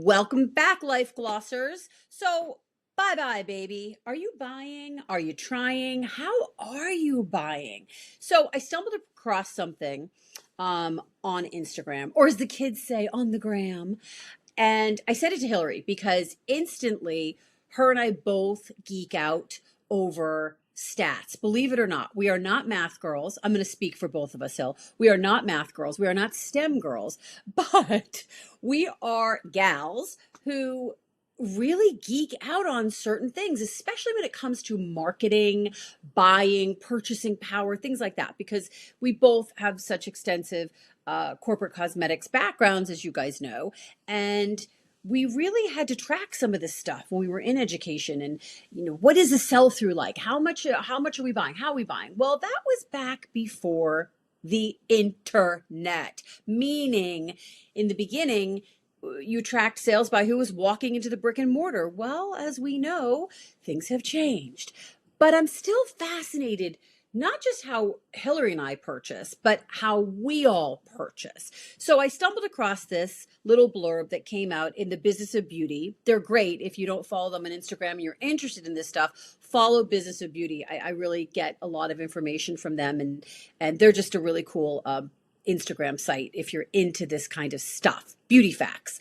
Welcome back, Life Glossers. So, bye bye, baby. Are you buying? Are you trying? How are you buying? So, I stumbled across something on Instagram, or as the kids say, on the gram. And I said it to Hillary because instantly her and I both geek out over stats. Believe it or not, we are not math girls. I'm going to speak for both of us, Hill. We are not math girls. We are not STEM girls, but we are gals who really geek out on certain things, especially when it comes to marketing, buying, purchasing power, things like that, because we both have such extensive corporate cosmetics backgrounds, as you guys know. And we really had to track some of this stuff when we were in education. And what is the sell through like? How much are we buying? How are we buying? Well, that was back before the internet, meaning in the beginning you tracked sales by who was walking into the brick and mortar. Well, as we know, things have changed. But I'm still fascinated, not just how Hillary and I purchase, but how we all purchase. So I stumbled across this little blurb that came out in the Business of Beauty. They're great. If you don't follow them on Instagram and you're interested in this stuff, follow Business of Beauty. I really get a lot of information from them, and they're just a really cool Instagram site if you're into this kind of stuff, beauty facts.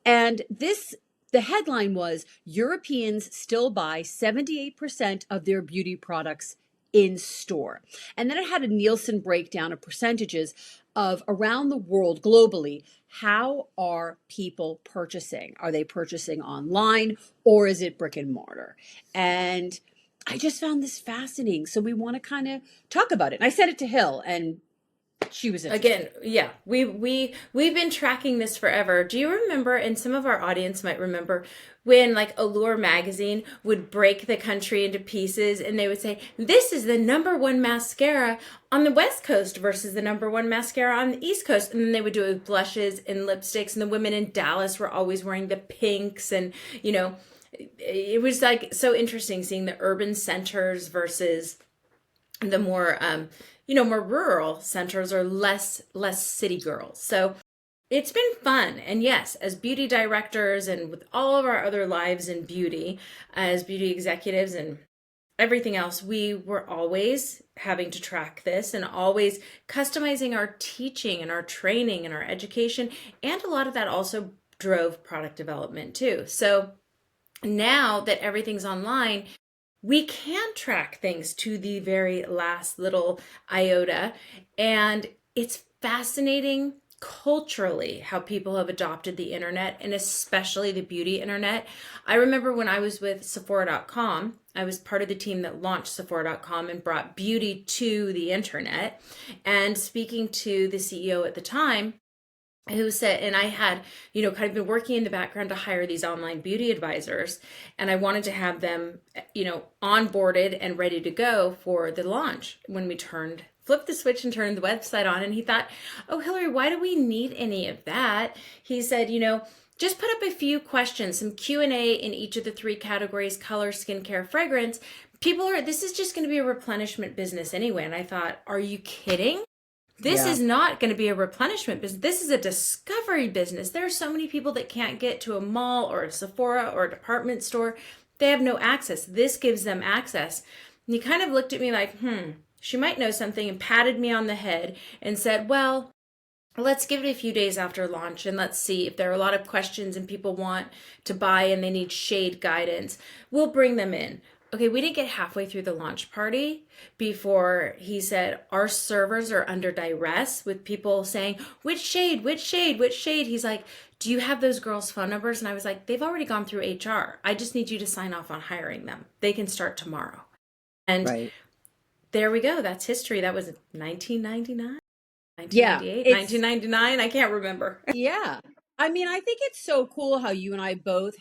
And the headline was Europeans still buy 78% of their beauty products in store. And then it had a Nielsen breakdown of percentages of around the world globally. How are people purchasing? Are they purchasing online or is it brick and mortar? And I just found this fascinating. So we want to kind of talk about it. And I sent it to Hill and she was interested. Again, yeah, we've been tracking this forever. Do you remember, and some of our audience might remember, when like Allure magazine would break the country into pieces and they would say, this is the number one mascara on the West Coast versus the number one mascara on the East Coast. And then they would do it with blushes and lipsticks, and the women in Dallas were always wearing the pinks, and it was like so interesting seeing the urban centers versus the more more rural centers, or less city girls. So it's been fun. And yes, as beauty directors and with all of our other lives in beauty, as beauty executives and everything else, we were always having to track this and always customizing our teaching and our training and our education. And a lot of that also drove product development too. So now that everything's online, we can track things to the very last little iota. And it's fascinating culturally how people have adopted the internet, and especially the beauty internet. I remember when I was with Sephora.com, I was part of the team that launched Sephora.com and brought beauty to the internet. And speaking to the CEO at the time, who said, and I had, kind of been working in the background to hire these online beauty advisors, and I wanted to have them, onboarded and ready to go for the launch when we flipped the switch and turned the website on. And he thought, oh, Hillary, why do we need any of that? He said, just put up a few questions, some Q&A in each of the three categories: color, skincare, fragrance. This is just going to be a replenishment business anyway. And I thought, are you kidding? This is not going to be a replenishment business. This is a discovery business. There are so many people that can't get to a mall or a Sephora or a department store. They have no access. This gives them access. And he kind of looked at me like, she might know something, and patted me on the head and said, well, let's give it a few days after launch and let's see if there are a lot of questions and people want to buy and they need shade guidance. We'll bring them in. Okay, we didn't get halfway through the launch party before he said, our servers are under duress with people saying, which shade, which shade, which shade? He's like, do you have those girls' phone numbers? And I was like, they've already gone through HR. I just need you to sign off on hiring them. They can start tomorrow. And Right. There we go. That's history. That was 1999, Yeah. 1998, 1999. I can't remember. Yeah. I mean, I think it's so cool how you and I both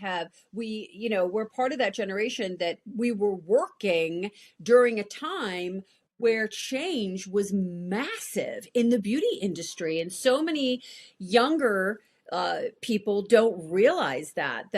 we're part of that generation that we were working during a time where change was massive in the beauty industry. And so many younger people don't realize that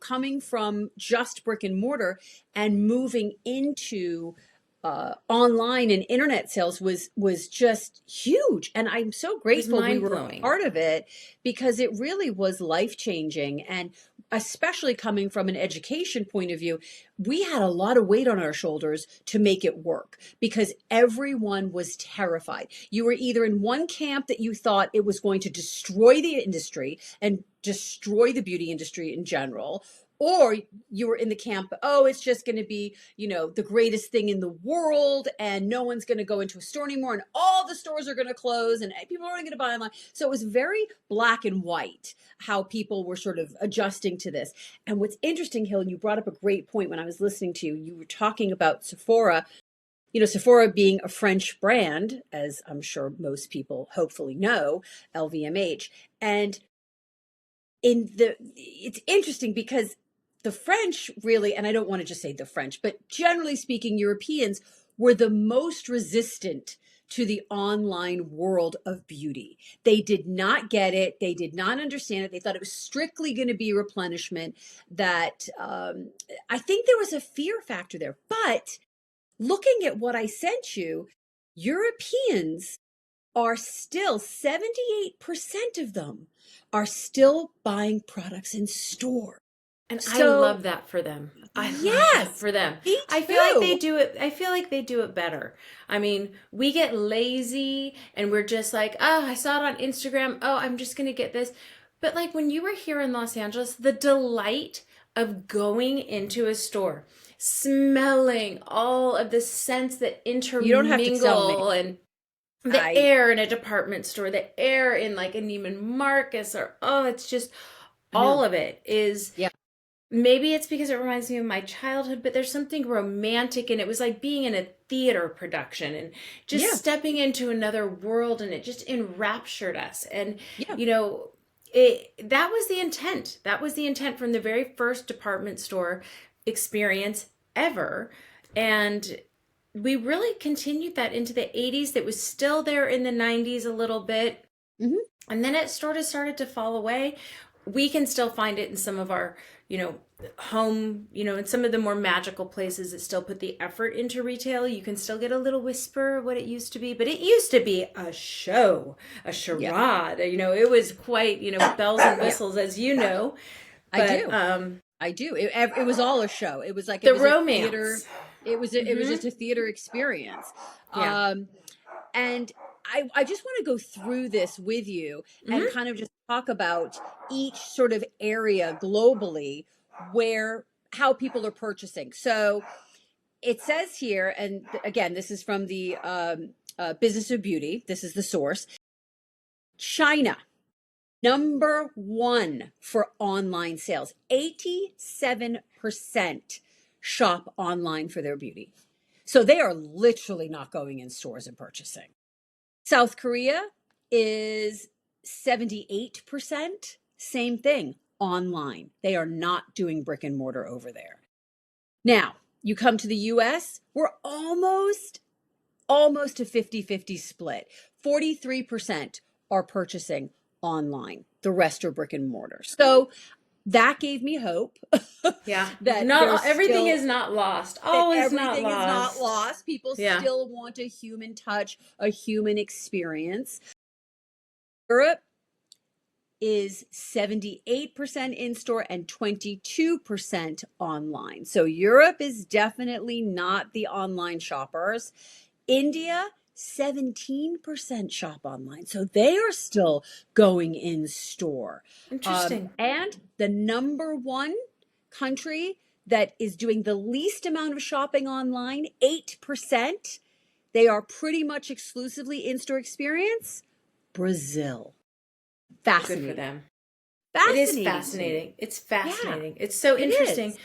coming from just brick and mortar and moving into online and internet sales was just huge, and I'm so It was grateful we mind were a blowing. part of it because it really was life changing. And especially coming from an education point of view, we had a lot of weight on our shoulders to make it work because everyone was terrified. You were either in one camp that you thought it was going to destroy the industry and destroy the beauty industry in general, or you were in the camp, oh, it's just going to be, the greatest thing in the world, and no one's going to go into a store anymore, and all the stores are going to close, and people are going to buy online. So it was very black and white how people were sort of adjusting to this. And what's interesting, Hill, and you brought up a great point when I was listening to you, you were talking about Sephora. Sephora being a French brand, as I'm sure most people hopefully know, LVMH. And it's interesting because the French really, and I don't want to just say the French, but generally speaking, Europeans were the most resistant to the online world of beauty. They did not get it. They did not understand it. They thought it was strictly going to be replenishment. That I think there was a fear factor there. But looking at what I sent you, Europeans are still 78% of them are still buying products in store. And I So, love that for them. I love that yes, for them. me I feel like they too. do it. I feel like they do it better. I mean, we get lazy and we're just like, oh, I saw it on Instagram. Oh, I'm just going to get this. But like when you were here in Los Angeles, the delight of going into a store, smelling all of the scents that You don't have to tell me. intermingle, and the I air in a department store, the air in like a Neiman Marcus, or oh, it's just I know. all of it is. Yeah. Maybe it's because it reminds me of my childhood, but there's something romantic, and it was like being in a theater production and just Yeah. stepping into another world, and it just enraptured us. And Yeah. you know, it that was the intent. That was the intent from the very first department store experience ever. And we really continued that into the 80s. That was still there in the 90s a little bit. Hmm. And then it sort of started to fall away. We can still find it in some of our, home, in some of the more magical places that still put the effort into retail. You can still get a little whisper of what it used to be, but it used to be a show, a Yeah. charade. It was quite, bells and Yeah. whistles, as you know. I But do. I do. It was all a show. It was like it the was a theater. romance. It was Mm-hmm. just a theater experience. Yeah. Um, and I just want to go through this with you and Mm-hmm. kind of just talk about each sort of area globally where how people are purchasing. So it says here, and again, this is from the Business of Beauty. This is the source. China, number one for online sales. 87% shop online for their beauty. So they are literally not going in stores and purchasing. South Korea is 78%. Same thing, online. They are not doing brick and mortar over there. Now, you come to the US, we're almost a 50-50 split. 43% are purchasing online. The rest are brick and mortar. So that gave me hope Yeah. that Not there's everything still is not lost. that All is not everything is not lost. lost. People Yeah. still want a human touch, a human experience. Europe is 78% in store and 22% online. So Europe is definitely not the online shoppers. India, 17% shop online. So they are still going in store. Interesting. And the number one country that is doing the least amount of shopping online, 8%, they are pretty much exclusively in-store experience, Brazil. Good for Fascinating. them. It is Fascinating to me. fascinating. It's Yeah, fascinating. It's so it interesting. is.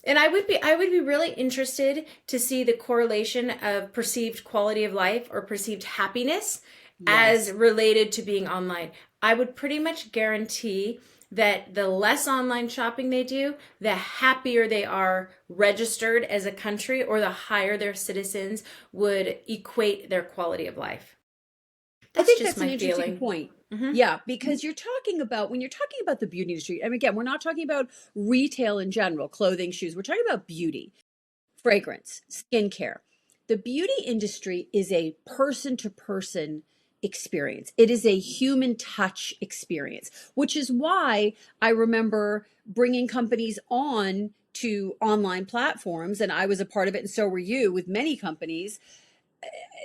And I would be really interested to see the correlation of perceived quality of life or perceived happiness as Yes. related to being online. I would pretty much guarantee that the less online shopping they do, the happier they are registered as a country, or the higher their citizens would equate their quality of life. I That's think just that's an my interesting feeling. point. Hmm. Yeah, because you're talking about when you're talking about the beauty industry, and again, we're not talking about retail in general, clothing, shoes. We're talking about beauty, fragrance, skincare. the beauty industry is a person to person experience. It is a human touch experience, which is why I remember bringing companies on to online platforms, and I was a part of it, and so were you with many companies.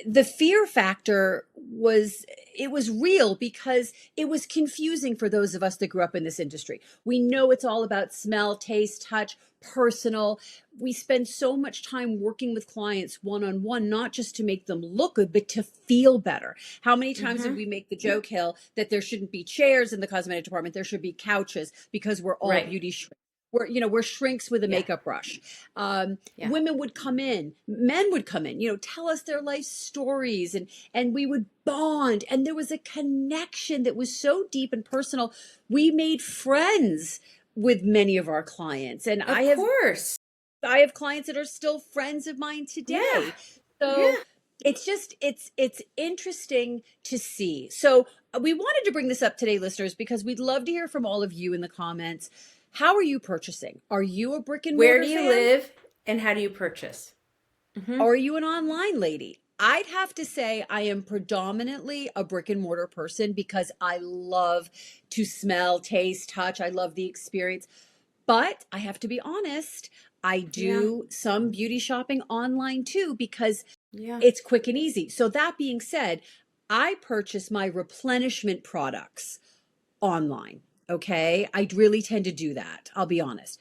The fear factor was, it was real because it was confusing for those of us that grew up in this industry. We know it's all about smell, taste, touch, personal. We spend so much time working with clients one on one, not just to make them look good, but to feel better. How many times did Mm-hmm. we make the joke, Hill, that there shouldn't be chairs in the cosmetic department? There should be couches because we're all Right. beauty shrinks. We're shrinks with a Yeah. makeup brush. Yeah. Women would come in, men would come in, tell us their life stories, and we would bond, and there was a connection that was so deep and personal. We made friends with many of our clients, and Of course. I have clients that are still friends of mine Yeah. today. Yeah. So it's interesting to see. So we wanted to bring this up today, listeners, because we'd love to hear from all of you in the comments. How are you purchasing? Are you a brick and Where mortar do you fan? live and how do you purchase? Mm-hmm. Or are you an online lady? I'd have to say I am predominantly a brick and mortar person because I love to smell, taste, touch. I love the experience. But I have to be honest, I Yeah. do some beauty shopping online too because Yeah. it's quick and easy. So that being said, I purchase my replenishment products online. Okay. I really tend to do that. I'll be honest.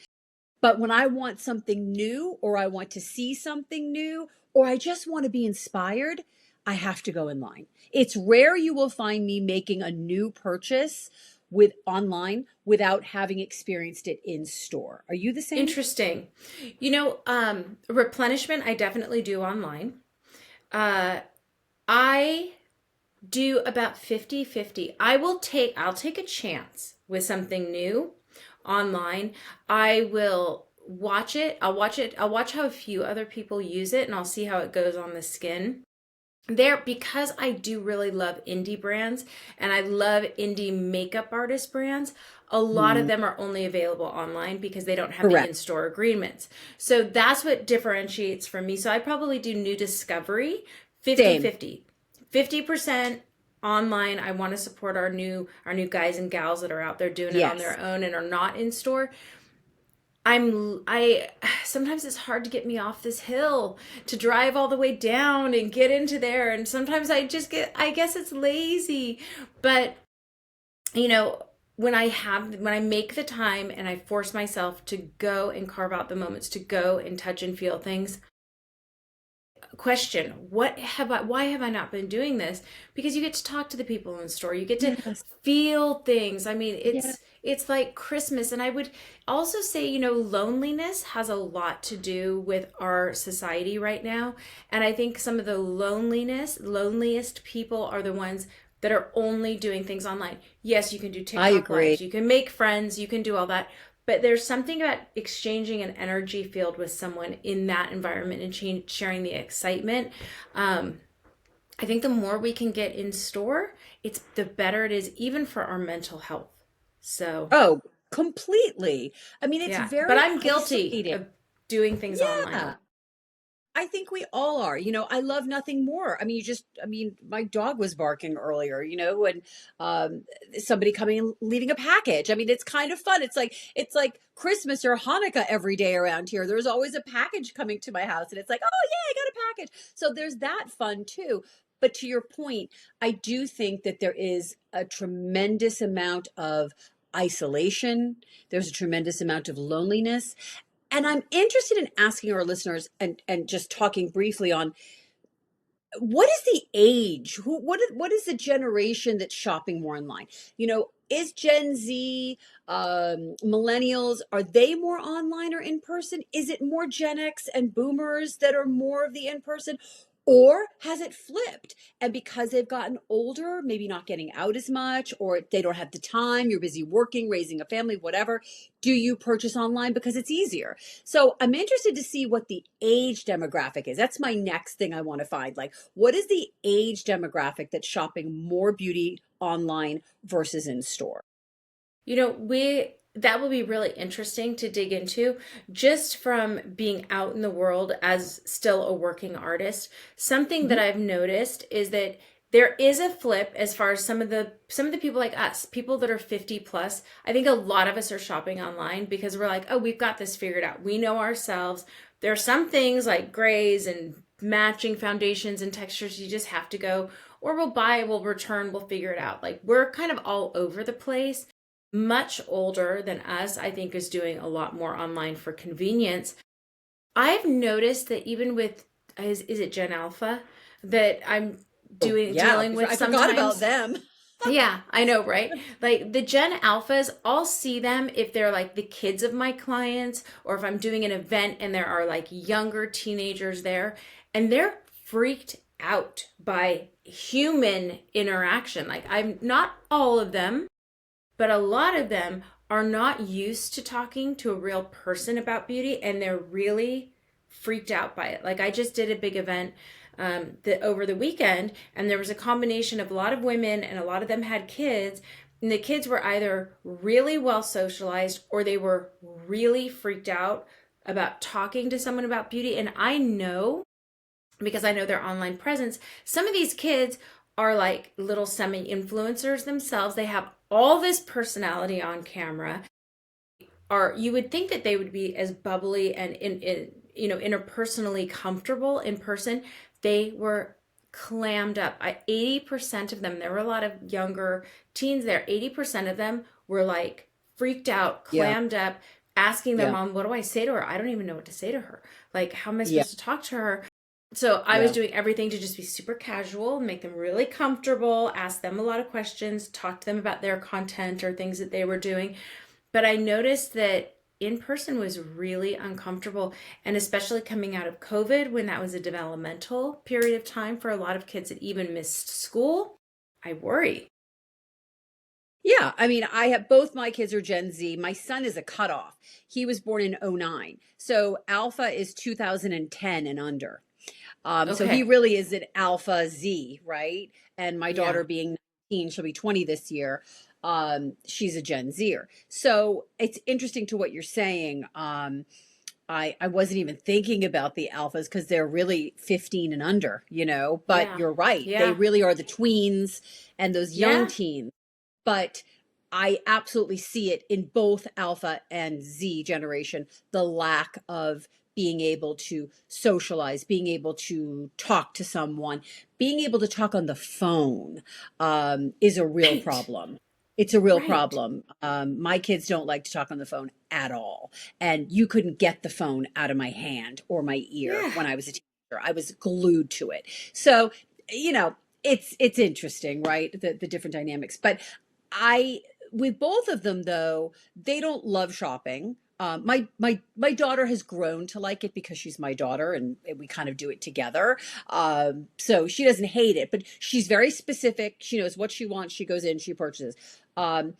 But when I want something new, or I want to see something new, or I just want to be inspired, I have to go online. It's rare you will find me making a new purchase with online without having experienced it in store. Are you the same? Interesting. Replenishment I definitely do online. Uh, I do about 50-50. I'll take a chance with something new online. I will watch it. I'll watch how a few other people use it and I'll see how it goes on the skin. There, because I do really love indie brands and I love indie makeup artist brands, a lot of Hmm. them are only available online because they don't have the Correct. in-store agreements. So that's what differentiates from me. So I probably do new discovery 50 Same. 50. 50% online. I want to support our new guys and gals that are out there doing it on Yes. their own and are not in store. I sometimes it's hard to get me off this hill to drive all the way down and get into there, and sometimes I guess it's lazy, but you know when I make the time and I force myself to go and carve out the moments to go and touch and feel things. Question, why have I not been doing this? Because you get to talk to the people in the store, you get to Yes. feel things. I mean, Yes. it's like Christmas. And I would also say, loneliness has a lot to do with our society right now. And I think some of the loneliest people are the ones that are only doing things online. Yes, you can do I TikTok agree. lives, you can make friends, you can do all that, but there's something about exchanging an energy field with someone in that environment and sharing the excitement. I think the more we can get in store, it's the better it is, even for our mental health. So, Oh, completely. I mean, it's yeah, but very I'm guilty isolating. of doing things online. Yeah. I think we all are. I love nothing more. My dog was barking earlier, and um, somebody coming and leaving a package. I mean, it's kind of fun. It's like Christmas or Hanukkah every day around here. There's always a package coming to my house, and it's like, oh yeah, I got a package. So there's that fun too. But to your point, I do think that there is a tremendous amount of isolation. There's a tremendous amount of loneliness. And I'm interested in asking our listeners and just talking briefly on what is the age? What is the generation that's shopping more online? Is Gen Z, millennials, are they more online or in person? Is it more Gen X and boomers that are more of the in person? Or has it flipped? And because they've gotten older, maybe not getting out as much, or they don't have the time, you're busy working, raising a family, whatever. Do you purchase online because it's easier? So I'm interested to see what the age demographic is. That's my next thing I want to find. Like, what is the age demographic that's shopping more beauty online versus in store? We that will be really interesting to dig into just from being out in the world as still a working artist. Something that Mhm. I've noticed is that there is a flip as far as some of the people like us, people that are 50 plus. I think a lot of us are shopping online because we're like, "Oh, we've got this figured out. We know ourselves." There are some things like grays and matching foundations and textures you just have to go, or we'll buy, we'll return, we'll figure it out. Like we're kind of all over the place. Much older than us, I think, is doing a lot more online for convenience. I've noticed that even with, is it Gen Alpha that I'm Oh, doing yeah, dealing with I forgot about sometimes? them. Yeah, I know, right? Like the Gen Alphas, I'll see them if they're like the kids of my clients, or if I'm doing an event and there are like younger teenagers there, and they're freaked out by human interaction. Like I'm not all of them, but a lot of them are not used to talking to a real person about beauty, and they're really freaked out by it. Like I just did a big event over the weekend, and there was a combination of a lot of women, and a lot of them had kids. And the kids were either really well socialized or they were really freaked out about talking to someone about beauty. And I know, because I know their online presence, some of these kids are like little semi influencers themselves. They have all this personality on camera. Are you would think that they would be as bubbly and interpersonally comfortable in person. They were clammed up. 80% of them, there were a lot of younger teens there. 80% of them were like freaked out, Yeah, clammed up, asking their yeah, mom, "What do I say to her? I don't even know what to say to her. Like, how am I yeah, supposed to talk to her?" So I was yeah. doing everything to just be super casual, make them really comfortable, ask them a lot of questions, talk to them about their content or things that they were doing. But I noticed that in person was really uncomfortable. And especially coming out of COVID, when that was a developmental period of time for a lot of kids that even missed school, I worry. Yeah, I mean, I have both my kids are Gen Z. My son is a cutoff. He was born in '09. So Alpha is 2010 and under. So he Okay. really is an Alpha Z, right? And my Yeah. daughter being 19, she'll be 20 this year. She's a Gen Zer. So it's interesting to what you're saying. I wasn't even thinking about the alphas because they're really 15 and under, but Yeah. you're right. They Yeah. really are the tweens and those young Yeah. teens. But I absolutely see it in both Alpha and Z generation, the lack of being able to socialize, being able to talk to someone, being able to talk on the phone is a real Right. problem. It's a real Right. problem. My kids don't like to talk on the phone at all. And you couldn't get the phone out of my hand or my ear Yeah. when I was a teenager. I was glued to it. So, you know, it's interesting, right? The different dynamics. But I with both of them though, they don't love shopping. My daughter has grown to like it because she's my daughter and we kind of do it together. So she doesn't hate it, but she's very specific. She knows what she wants. She goes in, she purchases. Um,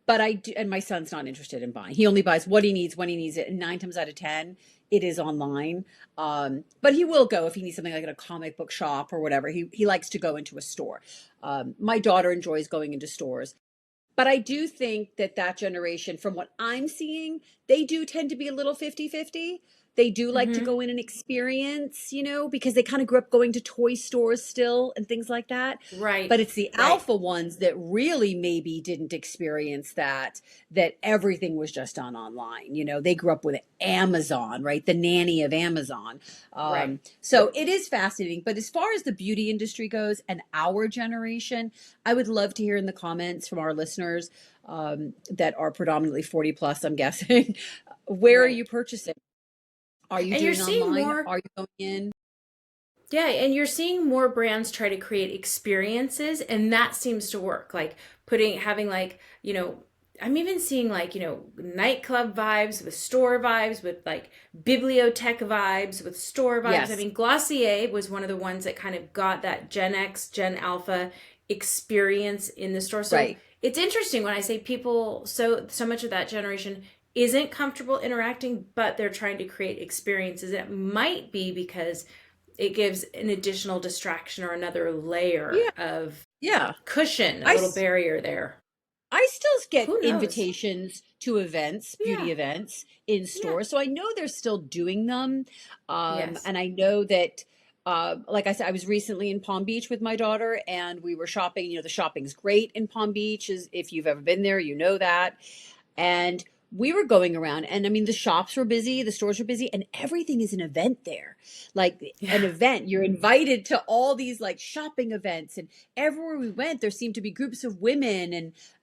but I do, and my son's not interested in buying. He only buys what he needs when he needs it, and 9 times out of 10, it is online. But he will go if he needs something like at a comic book shop or whatever. He likes to go into a store. My daughter enjoys going into stores. But I do think that that generation, from what I'm seeing, they do tend to be a little 50-50. They do like to Mm-hmm. go in and experience, because they kind of grew up going to toy stores still and things like that. Right. But it's the Right. alpha ones that really maybe didn't experience that everything was just done online. They grew up with Amazon, right? The nanny of Amazon. Right. So it is fascinating. But as far as the beauty industry goes and our generation, I would love to hear in the comments from our listeners that are predominantly 40 plus, I'm guessing. Where are Right. you purchasing? Are you And you're doing seeing online? more. Are you going in? Yeah, and you're seeing more brands try to create experiences, and that seems to work. Like having like, I'm even seeing like, nightclub vibes with store vibes, with like bibliotech vibes with store vibes. I Yes, mean, Glossier was one of the ones that kind of got that Gen X, Gen Alpha experience in the store. So right. it's interesting when I say people, so much of that generation isn't comfortable interacting, but they're trying to create experiences. It might be because it gives an additional distraction or another Yeah, layer of yeah. cushion, a I little barrier there. I still get Who knows? invitations to events, Yeah. beauty events in Yeah. stores. So I know they're still doing them. Yes. And I know that, like I said, I was recently in Palm Beach with my daughter and we were shopping. You know, the shopping's great in Palm Beach. Is if you've ever been there, you know that. And we were going around, and I mean, the shops were busy, the stores were busy, and everything is an event there. Like an Yeah. event, you're invited to all these like shopping events, and everywhere we went, there seemed to be groups of women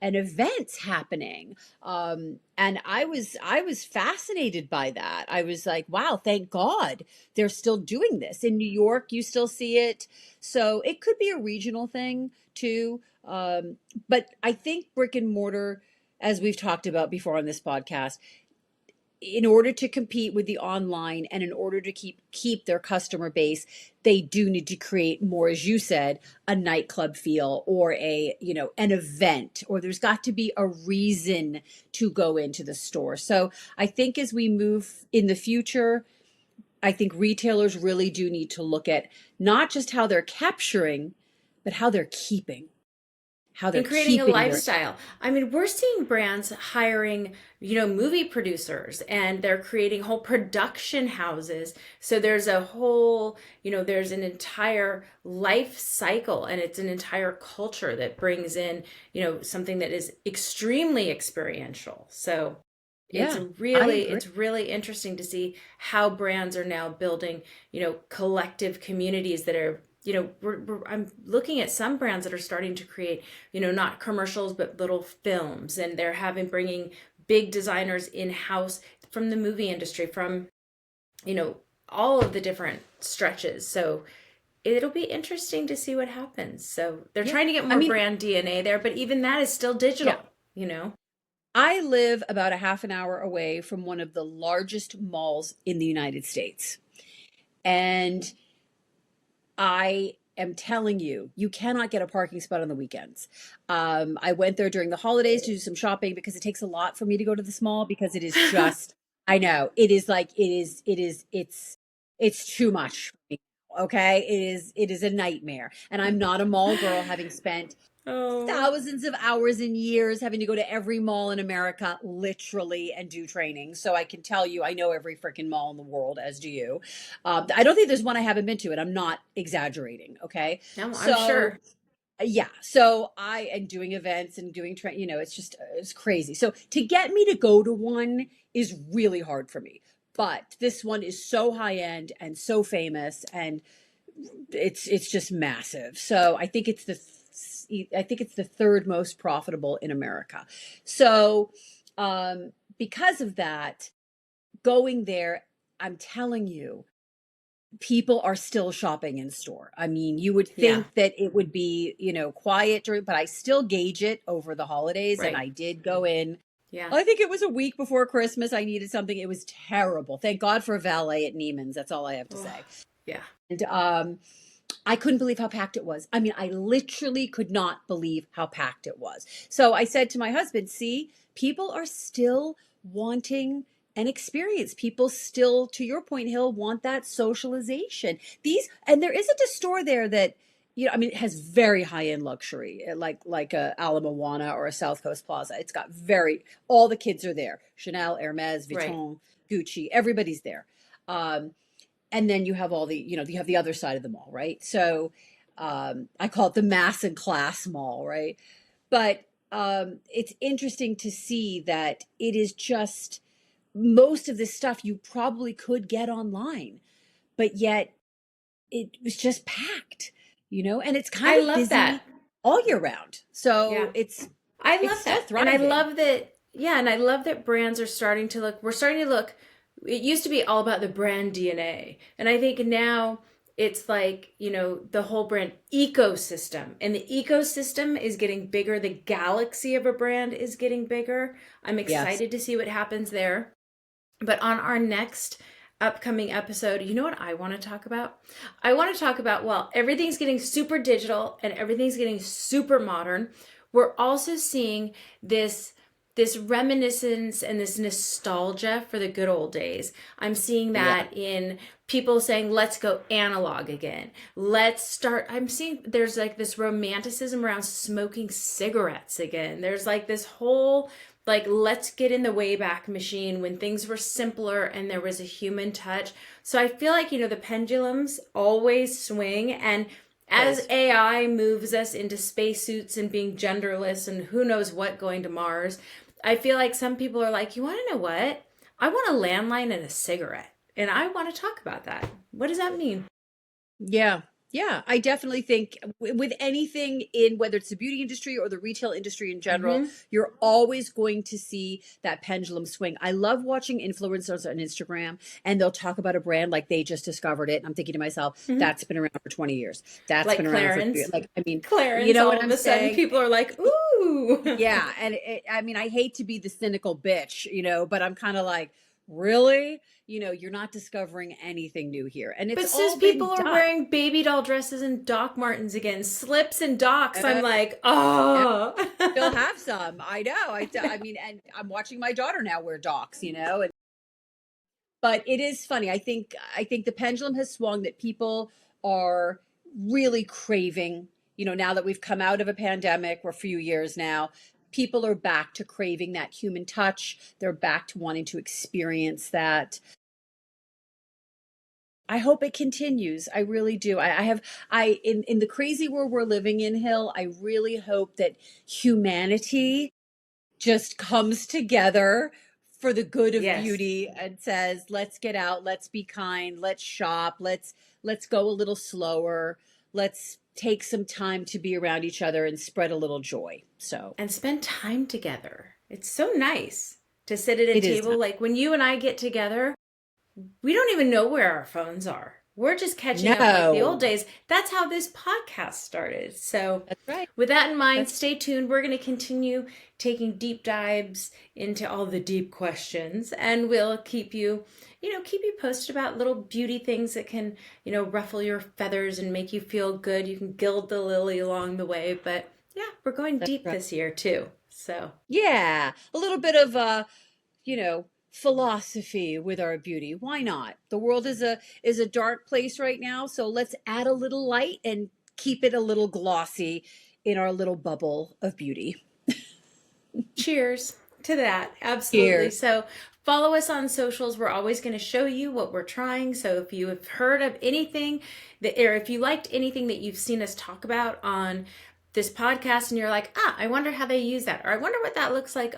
and events happening. And I was fascinated by that. I was like, wow, thank God they're still doing this. In New York, you still see it. So it could be a regional thing too. But I think brick and mortar, as we've talked about before on this podcast, in order to compete with the online and in order to keep their customer base, they do need to create more, as you said, a nightclub feel or a, an event, or there's got to be a reason to go into the store. So I think as we move in the future, I think retailers really do need to look at not just how they're capturing, but how they're And creating a keeping their. lifestyle. I mean, we're seeing brands hiring, movie producers, and they're creating whole production houses. So there's a whole, there's an entire life cycle, and it's an entire culture that brings in, something that is extremely experiential. So it's Yeah, I really agree. it's really interesting to see how brands are now building, collective communities that are, I'm looking at some brands that are starting to create, not commercials but little films, and they're having bringing big designers in house from the movie industry, from, you know all of the different stretches. So it'll be interesting to see what happens. So they're Yeah. trying to get I more mean, brand DNA there, but even that is still yeah. digital. I live about a half an hour away from one of the largest malls in the United States. And I am telling you, you cannot get a parking spot on the weekends. I went there during the holidays to do some shopping because it takes a lot for me to go to this mall because it is just, I know, it is like, it's too much for me. Okay. It is a nightmare. And I'm not a mall girl, having spent Oh, thousands of hours and years having to go to every mall in America, literally, and do training. So I can tell you, I know every freaking mall in the world, as do you. I don't think there's one I haven't been to, and I'm not exaggerating. Okay. no, I'm So, sure. yeah. So I am doing events and doing, it's just, it's crazy. So to get me to go to one is really hard for me. But this one is so high end and so famous, and it's just massive. So I think it's the third most profitable in America. So because of that, going there, I'm telling you, people are still shopping in store. I mean, you would Yeah, think that it would be, quiet during, but I still gauge it over the holidays. And right. I did go in. Yeah, I think it was a week before Christmas. I needed something. It was terrible. Thank God for valet at Neiman's. That's all I have to oh, say. yeah. And I couldn't believe how packed it was. I mean, I literally could not believe how packed it was. So I said to my husband, see, people are still wanting an experience. People still, to your point, Hill, want that socialization. And there isn't a store there that, I mean, it has very high end luxury, like a Ala Moana or a South Coast Plaza. It's got all the kids are there. Chanel, Hermes, Right. Vuitton, Gucci, everybody's there. Um, and then you have you have the other side of the mall, right? So I call it the mass and class mall, right? But it's interesting to see that it is just most of this stuff you probably could get online, but yet it was just packed, and it's kind I of love that. busy all year round. Yeah. So I it's love still that. And I thriving. love that. Yeah. And I love that brands are starting to look, we're starting to look, it used to be all about the brand DNA. And I think now it's like, the whole brand ecosystem. And the ecosystem is getting bigger. The galaxy of a brand is getting bigger. I'm Yes. excited to see what happens there. But on our next upcoming episode, you know what I want to talk about? I want to talk about, well, everything's getting super digital and everything's getting super modern. We're also seeing this this reminiscence and this nostalgia for the good old days. I'm seeing Yeah. that in people saying, let's go analog again. Let's start. I'm seeing there's like this romanticism around smoking cigarettes again. There's like this whole, like, let's get in the Wayback Machine when things were simpler and there was a human touch. So I feel like, the pendulums always swing. And as Always. AI moves us into spacesuits and being genderless and who knows what going to Mars, I feel like some people are like, you want to know what? I want a landline and a cigarette. And I want to talk about that. What does that mean? Yeah. Yeah. I definitely think with anything in whether it's the beauty industry or the retail industry in general, Mm-hmm. you're always going to see that pendulum swing. I love watching influencers on Instagram and they'll talk about a brand like they just discovered it. And I'm thinking to myself, Mm-hmm. that's been around for 20 years. That's Like been around for 3 years. Clarence. Like, I mean, you Clarence, know all what of I'm a sudden saying? people are like, ooh. Yeah. And I mean, I hate to be the cynical bitch, but I'm kind of like, really? You're not discovering anything new here. And it's But Suze, all people been are done. wearing baby doll dresses and Doc Martens again, slips and Docs. I'm Uh, like, yeah, oh. still have some. I know. I mean, and I'm watching my daughter now wear Docs. But it is funny. I think the pendulum has swung that people are really craving, now that we've come out of a pandemic for a few years now, people are back to craving that human touch. They're back to wanting to experience that. I hope it continues. I really do. In the crazy world we're living in, Hill, I really hope that humanity just comes together for the good of Yes. beauty and says, let's get out, let's be kind, let's shop, let's go a little slower, let's take some time to be around each other and spread a little joy. So And spend time together. It's so nice to sit at a it is table. Like when you and I get together, we don't even know where our phones are. We're just catching up like the old no. days. That's how this podcast started. So, That's right. with that in mind, That's stay tuned. We're going to continue taking deep dives into all the deep questions, and we'll keep you posted about little beauty things that can, ruffle your feathers and make you feel good. You can gild the lily along the way, but yeah, we're going that's deep right. this year too. So, Yeah, a little bit of philosophy with our beauty. Why not? The world is a dark place right now, so let's add a little light and keep it a little glossy in our little bubble of beauty. cheers to that. Absolutely. Cheers. So follow us on socials. We're always going to show you what we're trying. So if you have heard of anything or if you liked anything that you've seen us talk about on this podcast and you're like, I wonder how they use that, or I wonder what that looks like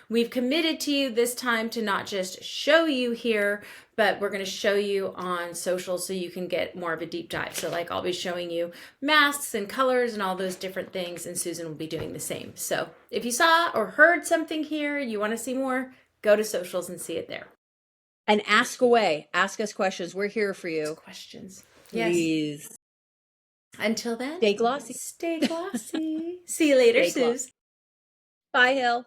we've committed to you this time to not just show you here, but we're going to show you on social so you can get more of a deep dive. So like I'll be showing you masks and colors and all those different things, and Susan will be doing the same. So if you saw or heard something here, you want to see more, go to socials and see it there. And ask away. Ask us questions. We're here for you. Questions. Yes. Please. Until then, Stay glossy. stay glossy. See you later, Stay glossy. Suze. Bye, Hill.